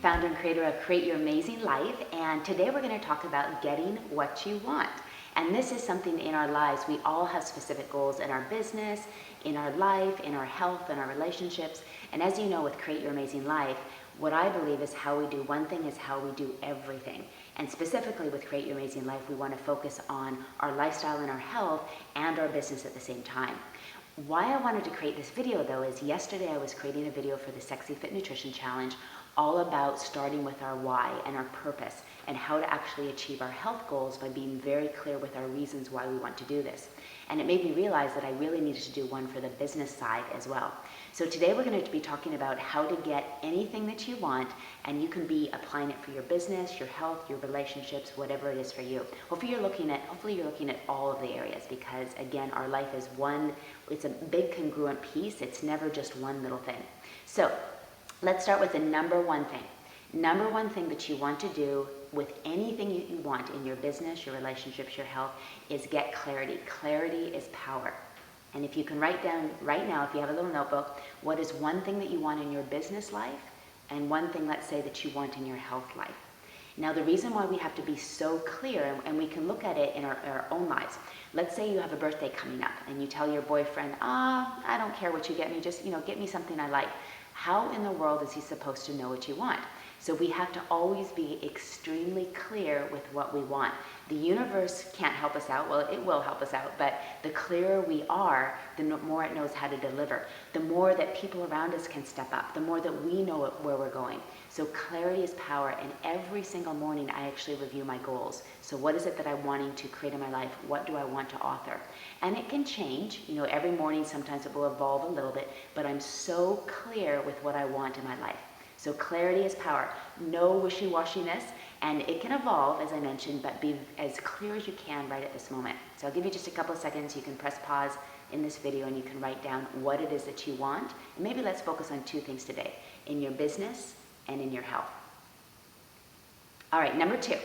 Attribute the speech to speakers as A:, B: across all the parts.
A: founder and creator of Create Your Amazing Life, and today we're going to talk about getting what you want. And this is something in our lives. We all have specific goals in our business, in our life, in our health, in our relationships. And as you know, with Create Your Amazing Life, what I believe is how we do one thing is how we do everything. And specifically with Create Your Amazing Life, we want to focus on our lifestyle and our health and our business at the same time. Why I wanted to create this video though is yesterday I was creating a video for the Sexy Fit Nutrition Challenge all about starting with our why and our purpose and how to actually achieve our health goals by being very clear with our reasons why we want to do this. And it made me realize that I really needed to do one for the business side as well. So today we're going to be talking about how to get anything that you want, and you can be applying it for your business, your health, your relationships, whatever it is for you. Hopefully you're looking at all of the areas, because again, our life is it's a big congruent piece. It's never just one little thing. So let's start with the number one thing. Number one thing that you want to do with anything you want in your business, your relationships, your health, is get clarity. Clarity is power. And if you can write down right now, if you have a little notebook, what is one thing that you want in your business life and one thing, let's say, that you want in your health life. Now, the reason why we have to be so clear, and we can look at it in our own lives. Let's say you have a birthday coming up and you tell your boyfriend, I don't care what you get me, just get me something I like. How in the world is he supposed to know what you want? So we have to always be extremely clear with what we want. The universe can't help us out. Well, it will help us out, but the clearer we are, the more it knows how to deliver. The more that people around us can step up, the more that we know where we're going. So clarity is power, and every single morning I actually review my goals. So what is it that I'm wanting to create in my life? What do I want to author? And it can change. Every morning sometimes it will evolve a little bit, but I'm so clear with what I want in my life. So clarity is power. No wishy-washiness, and it can evolve, as I mentioned, but be as clear as you can right at this moment. So I'll give you just a couple of seconds. You can press pause in this video and you can write down what it is that you want. And maybe let's focus on two things today, in your business and in your health. All right, number two.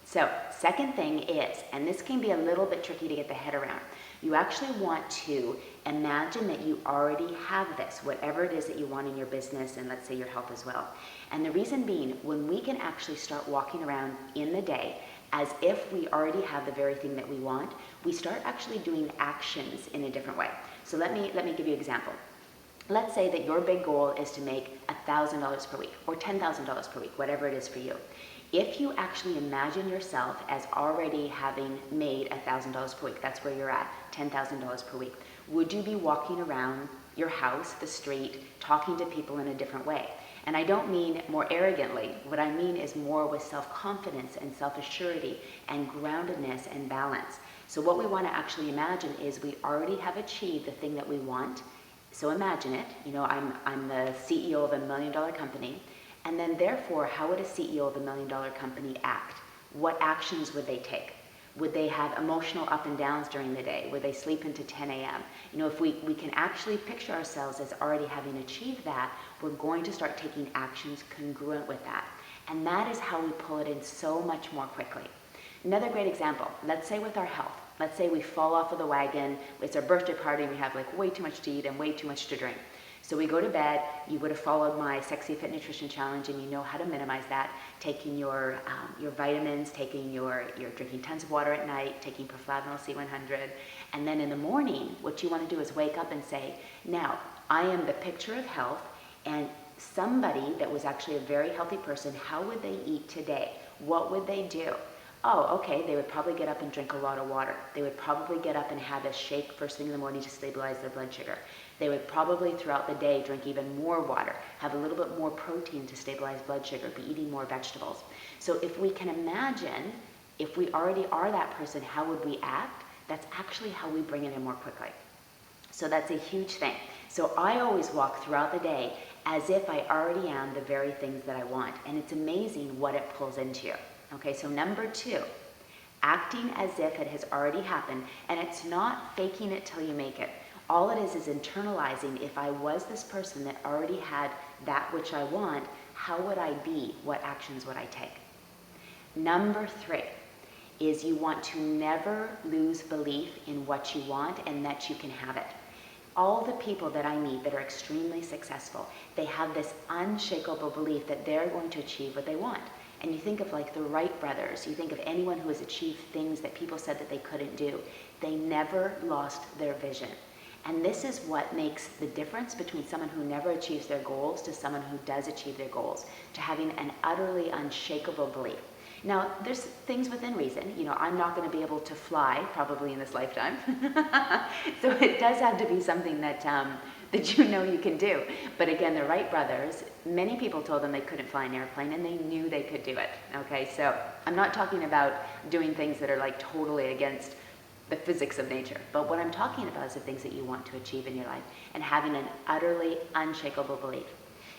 A: So second thing is, and this can be a little bit tricky to get the head around, you actually want to imagine that you already have this, whatever it is that you want in your business and let's say your health as well. And the reason being, when we can actually start walking around in the day as if we already have the very thing that we want, we start actually doing actions in a different way. So let me give you an example. Let's say that your big goal is to make $1,000 per week or $10,000 per week, whatever it is for you. If you actually imagine yourself as already having made $1,000 per week, that's where you're at, $10,000 per week, would you be walking around your house, the street, talking to people in a different way? And I don't mean more arrogantly. What I mean is more with self-confidence and self-assurity and groundedness and balance. So what we want to actually imagine is we already have achieved the thing that we want. So imagine it. I'm the CEO of $1 million company. And then therefore, how would a CEO of $1 million company act? What actions would they take? Would they have emotional up and downs during the day? Would they sleep into 10 a.m.? If we can actually picture ourselves as already having achieved that, we're going to start taking actions congruent with that. And that is how we pull it in so much more quickly. Another great example, let's say with our health. Let's say we fall off of the wagon, it's our birthday party, and we have way too much to eat and way too much to drink. So we go to bed, you would have followed my Sexy Fit Nutrition Challenge and you know how to minimize that, taking your vitamins, you're drinking tons of water at night, taking Proflavanol C100, and then in the morning, what you want to do is wake up and say, now, I am the picture of health, and somebody that was actually a very healthy person, how would they eat today? What would they do? Oh, okay, they would probably get up and drink a lot of water. They would probably get up and have a shake first thing in the morning to stabilize their blood sugar. They would probably throughout the day drink even more water, have a little bit more protein to stabilize blood sugar, be eating more vegetables. So if we can imagine, if we already are that person, how would we act? That's actually how we bring it in more quickly. So that's a huge thing. So I always walk throughout the day as if I already am the very things that I want. And it's amazing what it pulls into you. Okay, so number two, acting as if it has already happened, and it's not faking it till you make it. All it is internalizing, if I was this person that already had that which I want, how would I be? What actions would I take? Number three is you want to never lose belief in what you want and that you can have it. All the people that I meet that are extremely successful, they have this unshakable belief that they're going to achieve what they want. And you think of like the Wright brothers, you think of anyone who has achieved things that people said that they couldn't do. They never lost their vision. And this is what makes the difference between someone who never achieves their goals to someone who does achieve their goals, to having an utterly unshakable belief. Now, there's things within reason. You know, I'm not going to be able to fly probably in this lifetime. So it does have to be something that that you know you can do. But again, the Wright brothers, many people told them they couldn't fly an airplane, and they knew they could do it. Okay, so I'm not talking about doing things that are like totally against the physics of nature. But what I'm talking about is the things that you want to achieve in your life and having an utterly unshakable belief.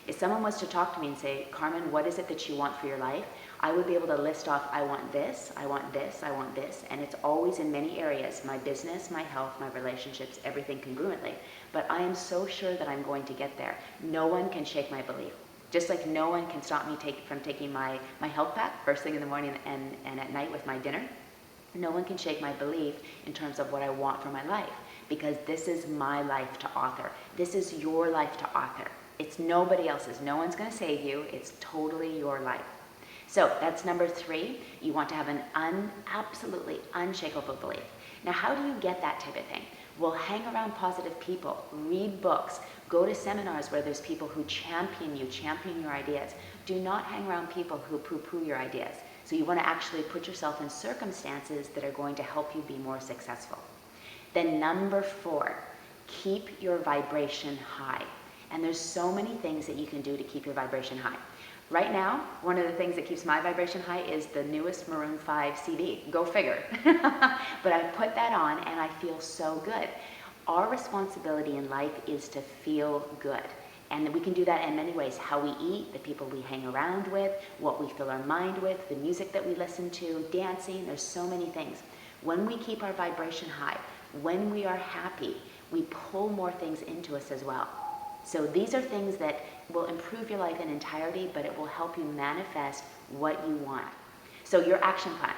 A: If someone was to talk to me and say, Carmen, what is it that you want for your life? I would be able to list off, I want this, I want this, I want this. And it's always in many areas, my business, my health, my relationships, everything congruently. But I am so sure that I'm going to get there. No one can shake my belief. Just like no one can stop me from taking my health pack first thing in the morning and at night with my dinner. No one can shake my belief in terms of what I want for my life, because this is my life to author. This is your life to author. It's nobody else's. No one's going to save you. It's totally your life. So that's number 3. You want to have an absolutely unshakable belief. Now, how do you get that type of thing? Well, hang around positive people, read books, go to seminars where there's people who champion you, champion your ideas. Do not hang around people who poo-poo your ideas. So you want to actually put yourself in circumstances that are going to help you be more successful. Then number 4, keep your vibration high. And there's so many things that you can do to keep your vibration high. Right now, one of the things that keeps my vibration high is the newest Maroon 5 CD. Go figure. But I put that on and I feel so good. Our responsibility in life is to feel good. And we can do that in many ways. How we eat, the people we hang around with, what we fill our mind with, the music that we listen to, dancing, there's so many things. When we keep our vibration high, when we are happy, we pull more things into us as well. So these are things that will improve your life in entirety, but it will help you manifest what you want. So your action plan.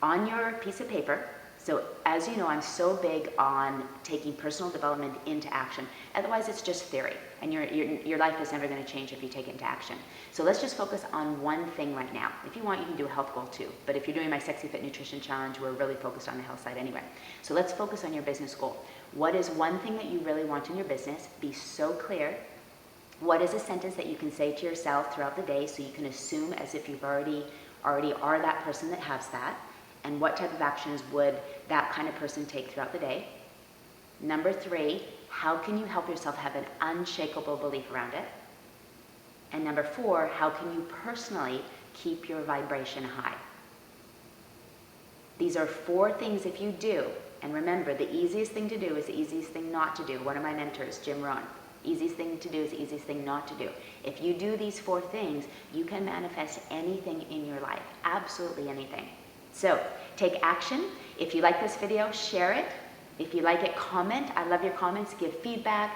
A: On your piece of paper, so as you know, I'm so big on taking personal development into action. Otherwise, it's just theory, and your life is never going to change if you take it into action. So let's just focus on one thing right now. If you want, you can do a health goal too. But if you're doing my Sexy Fit Nutrition Challenge, we're really focused on the health side anyway. So let's focus on your business goal. What is one thing that you really want in your business? Be so clear. What is a sentence that you can say to yourself throughout the day so you can assume as if you've already are that person that has that? And what type of actions would that kind of person take throughout the day? Number 3, how can you help yourself have an unshakable belief around it? And number 4, how can you personally keep your vibration high? These are 4 things if you do, and remember, the easiest thing to do is the easiest thing not to do. One of my mentors, Jim Rohn, easiest thing to do is the easiest thing not to do. If you do these 4 things, you can manifest anything in your life, absolutely anything. So take action. If you like this video, share it. If you like it, comment. I love your comments. Give feedback.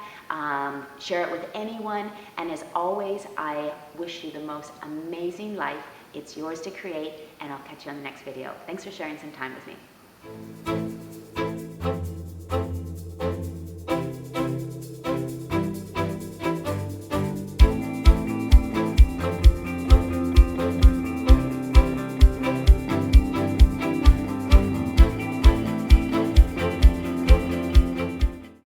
A: Share it with anyone. And as always, I wish you the most amazing life. It's yours to create, and I'll catch you on the next video. Thanks for sharing some time with me.